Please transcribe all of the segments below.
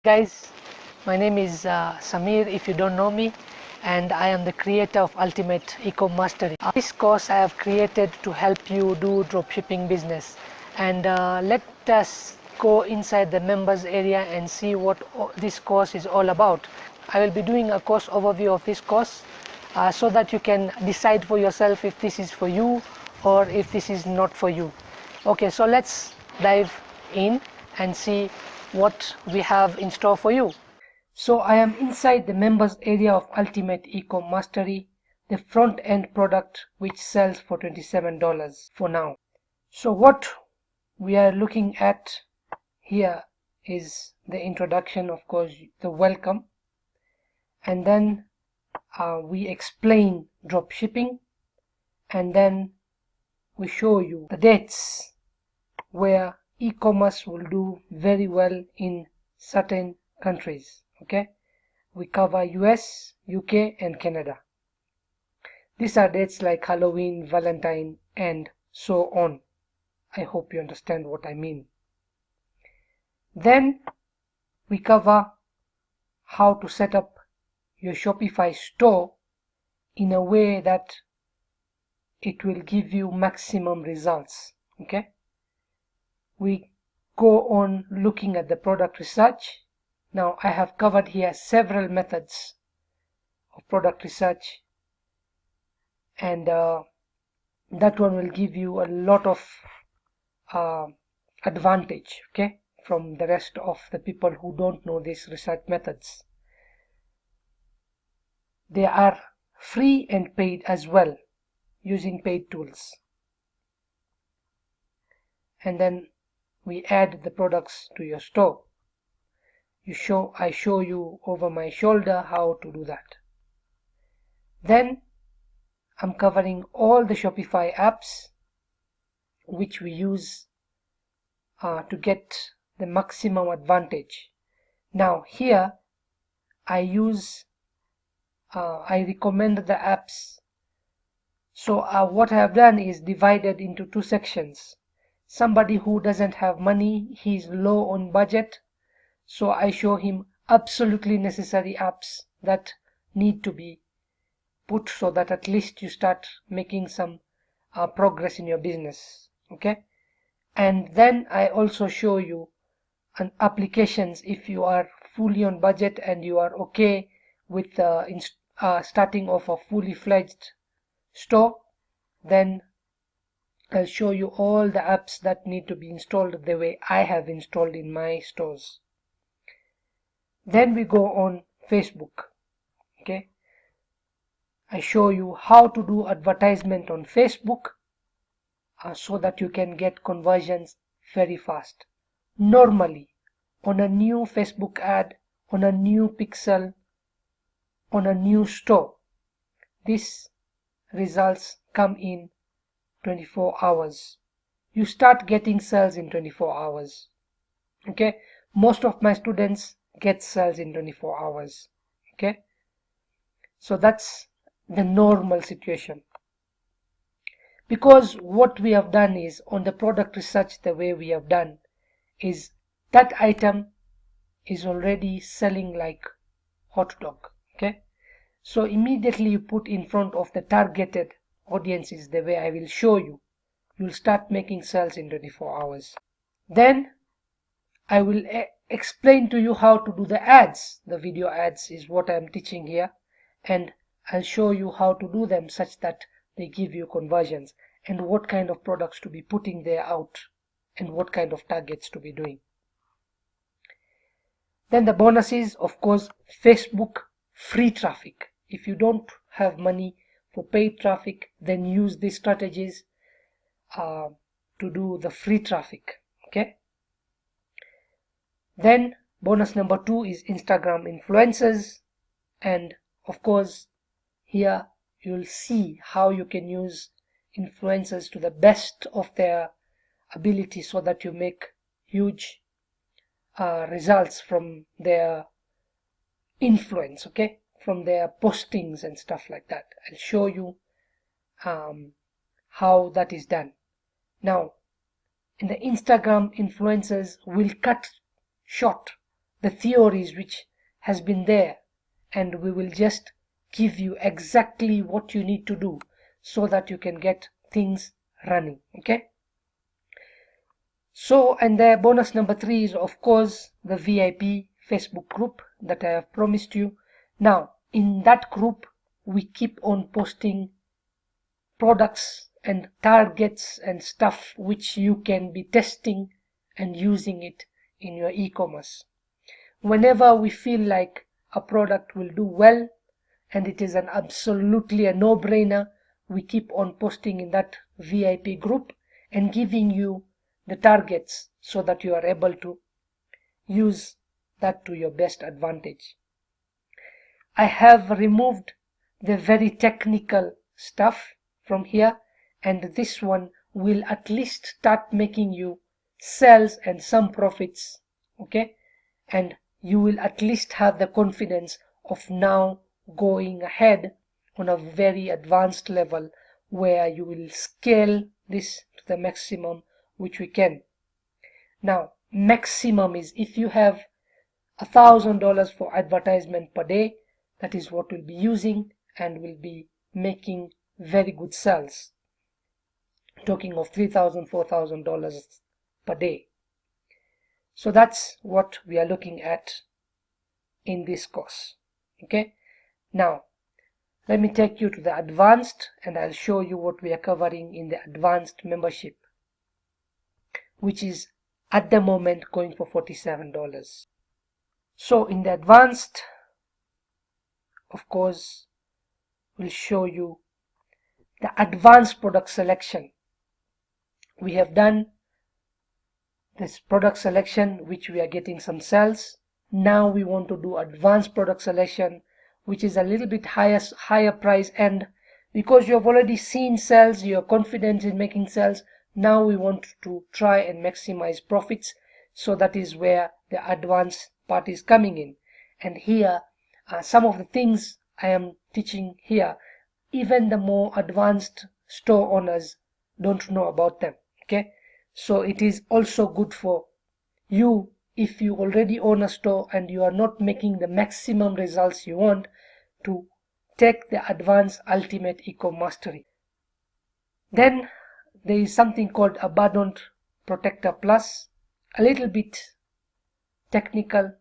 Guys, my name is Samir if you don't know me, and I am the creator of Ultimate Ecom Mastery. This course I have created to help you do dropshipping business, and let us go inside the members area and see what this course is all about. I will be doing a course overview of this course so that you can decide for yourself if this is for you or if this is not for you. Okay, so let's dive in and see what we have in store for you. So I am inside the members area of Ultimate Ecom Mastery, the front end product which sells for $27 for now. So what we are looking at here is the introduction, of course, the welcome, and then we explain dropshipping, and then we show you the dates where e-commerce will do very well in certain countries. Okay, we cover US, UK and Canada. These are dates like Halloween, Valentine and so on. I hope you understand what I mean. Then we cover how to set up your Shopify store in a way that it will give you maximum results. Okay, we go on looking at the product research. Now I have covered here several methods of product research, and that one will give you a lot of advantage, okay, from the rest of the people who don't know these research methods. They are free and paid as well, using paid tools. And then we add the products to your store. I show you over my shoulder how to do that. Then I'm covering all the Shopify apps which we use to get the maximum advantage. Now here I recommend the apps. So what I have done is divided into two sections. Somebody who doesn't have money, he's low on budget, so I show him absolutely necessary apps that need to be put so that at least you start making some progress in your business. Okay, and then I also show you applications if you are fully on budget and you are okay with starting off a fully fledged store. Then I'll show you all the apps that need to be installed the way I have installed in my stores. Then we go on Facebook. Okay, I show you how to do advertisement on Facebook so that you can get conversions very fast. Normally, on a new Facebook ad, on a new pixel, on a new store, these results come in 24 hours. You start getting sales in 24 hours. Okay, most of my students get sales in 24 hours. Okay, so that's the normal situation. Because what we have done is, on the product research, the way we have done is that item is already selling like hot dog. Okay, so immediately you put in front of the targeted audiences the way I will show you, you'll start making sales in 24 hours. Then I will explain to you how to do the ads. The video ads is what I'm teaching here, and I'll show you how to do them such that they give you conversions and what kind of products to be putting there out and what kind of targets to be doing. Then the bonus is, of course, Facebook free traffic. If you don't have money for paid traffic, then use these strategies to do the free traffic. Okay, then bonus number 2 is Instagram influencers, and of course here you'll see how you can use influencers to the best of their ability so that you make huge results from their influence, okay, from their postings and stuff like that. I'll show you how that is done. Now, in the Instagram influencers will cut short the theories which has been there, and we will just give you exactly what you need to do so that you can get things running. Okay, so, and the bonus number 3 is of course the VIP Facebook group that I have promised you. Now in that group we keep on posting products and targets and stuff which you can be testing and using it in your e-commerce. Whenever we feel like a product will do well and it is an absolutely a no-brainer, we keep on posting in that VIP group and giving you the targets so that you are able to use that to your best advantage. I have removed the very technical stuff from here, and this one will at least start making you sales and some profits. Okay, and you will at least have the confidence of now going ahead on a very advanced level where you will scale this to the maximum which we can. Now maximum is if you have $1,000 for advertisement per day, that is what we'll be using and will be making very good sales, talking of $3,000, $4,000 per day. So that's what we are looking at in this course. Okay, now let me take you to the advanced and I'll show you what we are covering in the advanced membership, which is at the moment going for $47. So in the advanced, of course, we'll show you the advanced product selection. We have done this product selection which we are getting some sales. Now we want to do advanced product selection, which is a little bit higher price, and because you have already seen sales, you are confident in making sales. Now we want to try and maximize profits, so that is where the advanced part is coming in. And here some of the things I am teaching here, even the more advanced store owners don't know about them. Okay, so it is also good for you if you already own a store and you are not making the maximum results you want, to take the advanced ultimate Ecom Mastery. Then there is something called Abandoned Protector Plus, a little bit technical.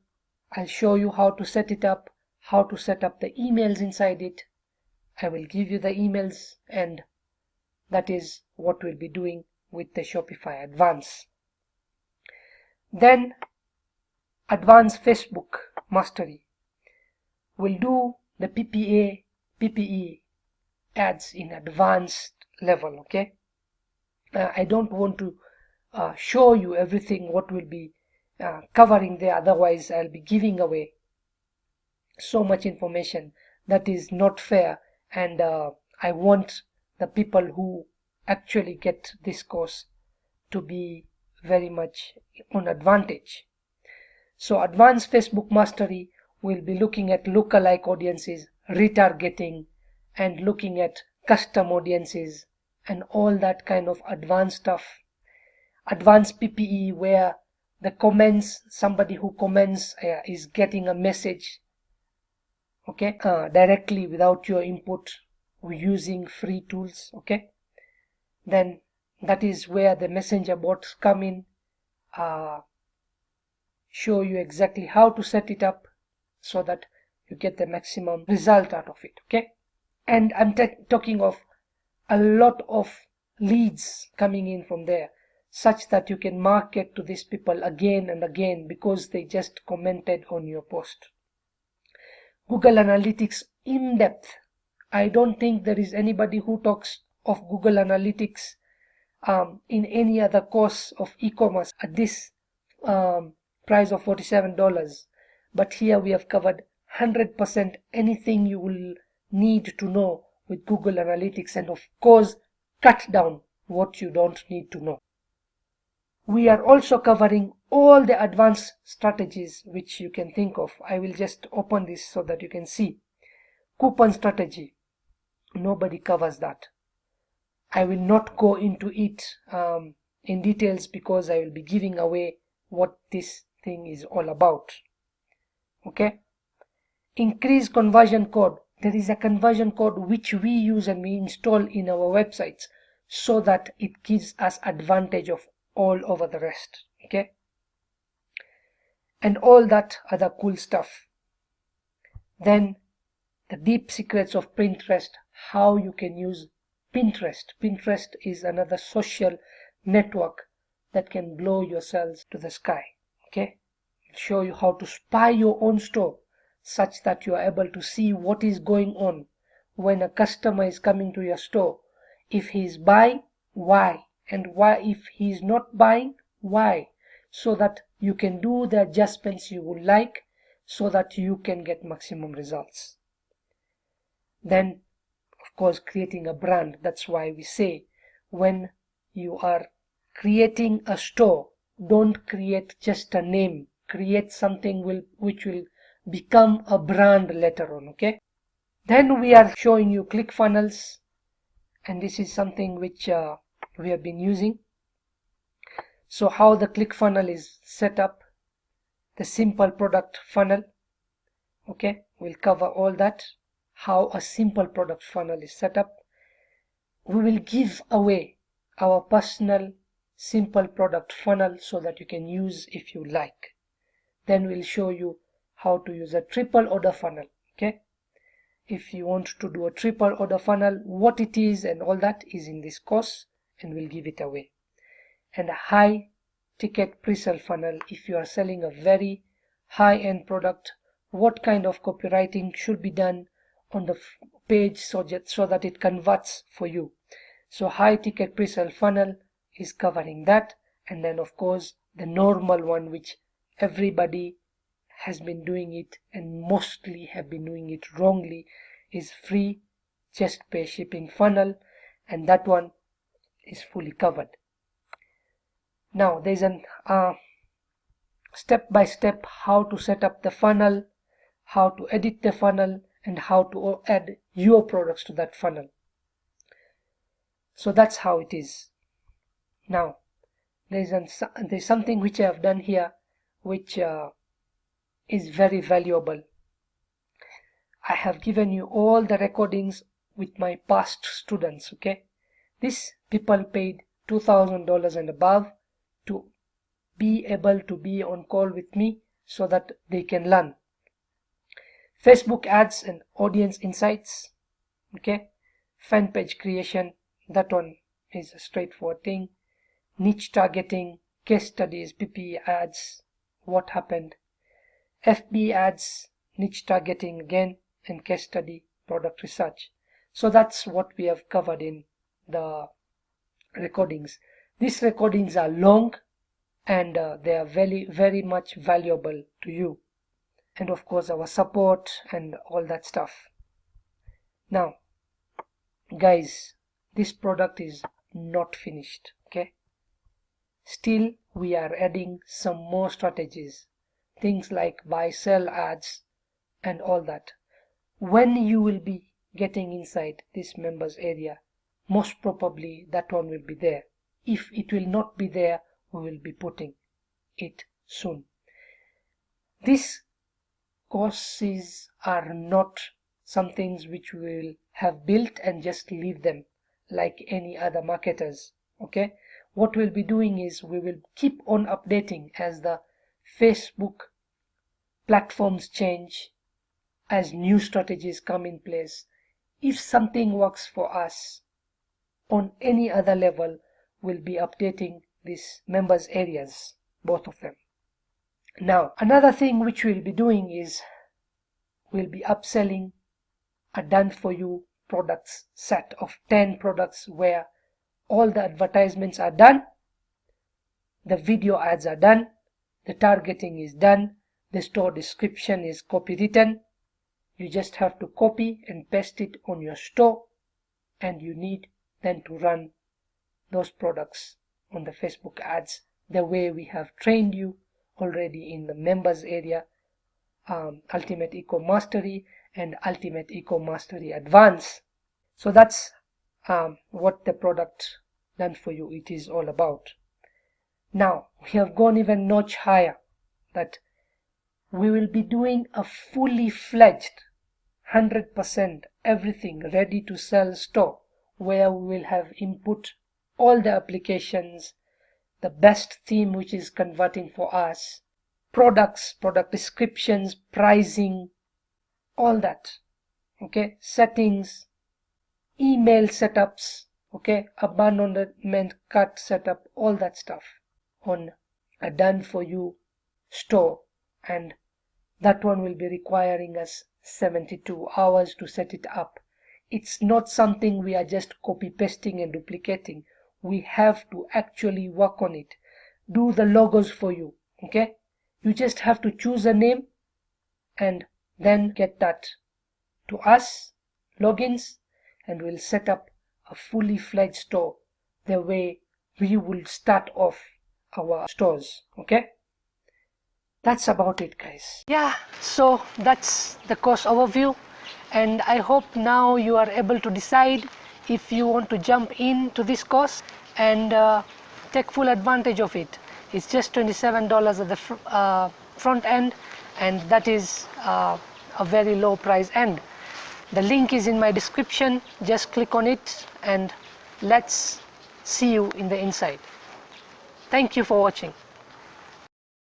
I'll show you how to set it up, how to set up the emails inside it. I will give you the emails, and that is what we'll be doing with the Shopify Advance. Then Advanced Facebook Mastery will do the PPE ads in advanced level. Okay, I don't want to show you everything what will be covering there, otherwise I'll be giving away so much information that is not fair, and I want the people who actually get this course to be very much on advantage. So Advanced Facebook Mastery will be looking at lookalike audiences, retargeting, and looking at custom audiences and all that kind of advanced stuff. Advanced PPE, where the comments, somebody who comments is getting a message, okay, directly without your input, using free tools. Okay, then that is where the messenger bots come in, show you exactly how to set it up so that you get the maximum result out of it. Okay, and I'm talking of a lot of leads coming in from there, such that you can market to these people again and again because they just commented on your post. Google Analytics in depth. I don't think there is anybody who talks of Google Analytics in any other course of e-commerce at this price of $47. But here we have covered 100% anything you will need to know with Google Analytics, and of course cut down what you don't need to know. We are also covering all the advanced strategies which you can think of. I will just open this so that you can see. Coupon strategy, nobody covers that. I will not go into it in details because I will be giving away what this thing is all about. Okay, increase conversion code. There is a conversion code which we use and we install in our websites so that it gives us advantage of all over the rest. Okay, and all that other cool stuff. Then the deep secrets of Pinterest, how you can use Pinterest. Pinterest is another social network that can blow yourselves to the sky. Okay, I'll show you how to spy your own store such that you are able to see what is going on when a customer is coming to your store. If he is buying, why, and why if he is not buying, why, so that you can do the adjustments you would like so that you can get maximum results. Then, of course, creating a brand. That's why we say when you are creating a store, don't create just a name. Create something which will become a brand later on. Okay. Then we are showing you ClickFunnels, and this is something which we have been using. So how the ClickFunnels is set up, the simple product funnel. Okay, we'll cover all that, how a simple product funnel is set up. We will give away our personal simple product funnel so that you can use if you like. Then we'll show you how to use a triple order funnel. Okay, if you want to do a triple order funnel, what it is and all that is in this course, and we'll give it away. And a high ticket pre-sale funnel, if you are selling a very high-end product, what kind of copywriting should be done on the page so that it converts for you. So high ticket pre-sale funnel is covering that. And then of course the normal one, which everybody has been doing it and mostly have been doing it wrongly, is free just pay shipping funnel, and that one is fully covered. Now there's an step-by-step how to set up the funnel, how to edit the funnel, and how to add your products to that funnel. So that's how it is. Now there's something which I have done here which is very valuable. I have given you all the recordings with my past students. Okay, these people paid $2,000 and above to be able to be on call with me so that they can learn Facebook ads and audience insights. Okay, fan page creation, that one is a straightforward thing. Niche targeting, case studies, PPE ads, what happened, FB ads, niche targeting again, and case study, product research. So that's what we have covered in the recordings. These recordings are long and they are very, very much valuable to you, and of course our support and all that stuff. Now guys, this product is not finished. Okay, still we are adding some more strategies, things like buy sell ads and all that. When you will be getting inside this members area, most probably that one will be there. If it will not be there, we will be putting it soon. These courses are not some things which we will have built and just leave them like any other marketers. Okay, what we'll be doing is we will keep on updating as the Facebook platforms change, as new strategies come in place. If something works for us on any other level, we'll be updating these members areas, both of them. Now another thing which we'll be doing is we'll be upselling a done for you products set of 10 products where all the advertisements are done, the video ads are done, the targeting is done, the store description is copywritten. You just have to copy and paste it on your store, and you need then to run those products on the Facebook ads the way we have trained you already in the members area, Ultimate Ecom Mastery and Ultimate Ecom Mastery Advanced. So that's what the product done for you it is all about. Now we have gone even notch higher, that we will be doing a fully fledged 100% everything ready to sell store, where we will have input all the applications, the best theme which is converting for us, products, product descriptions, pricing, all that. Okay, settings, email setups, okay, abandonment cart setup, all that stuff on a done for you store. And that one will be requiring us 72 hours to set it up. It's not something we are just copy pasting and duplicating. We have to actually work on it, do the logos for you. Okay, you just have to choose a name and then get that to us, logins, and we'll set up a fully fledged store the way we will start off our stores. Okay, that's about it, guys. Yeah, so that's the course overview, and I hope now you are able to decide if you want to jump into this course and take full advantage of it. It's just $27 at the front end, and that is a very low price end. The link is in my description. Just click on it and let's see you in the inside. Thank you for watching.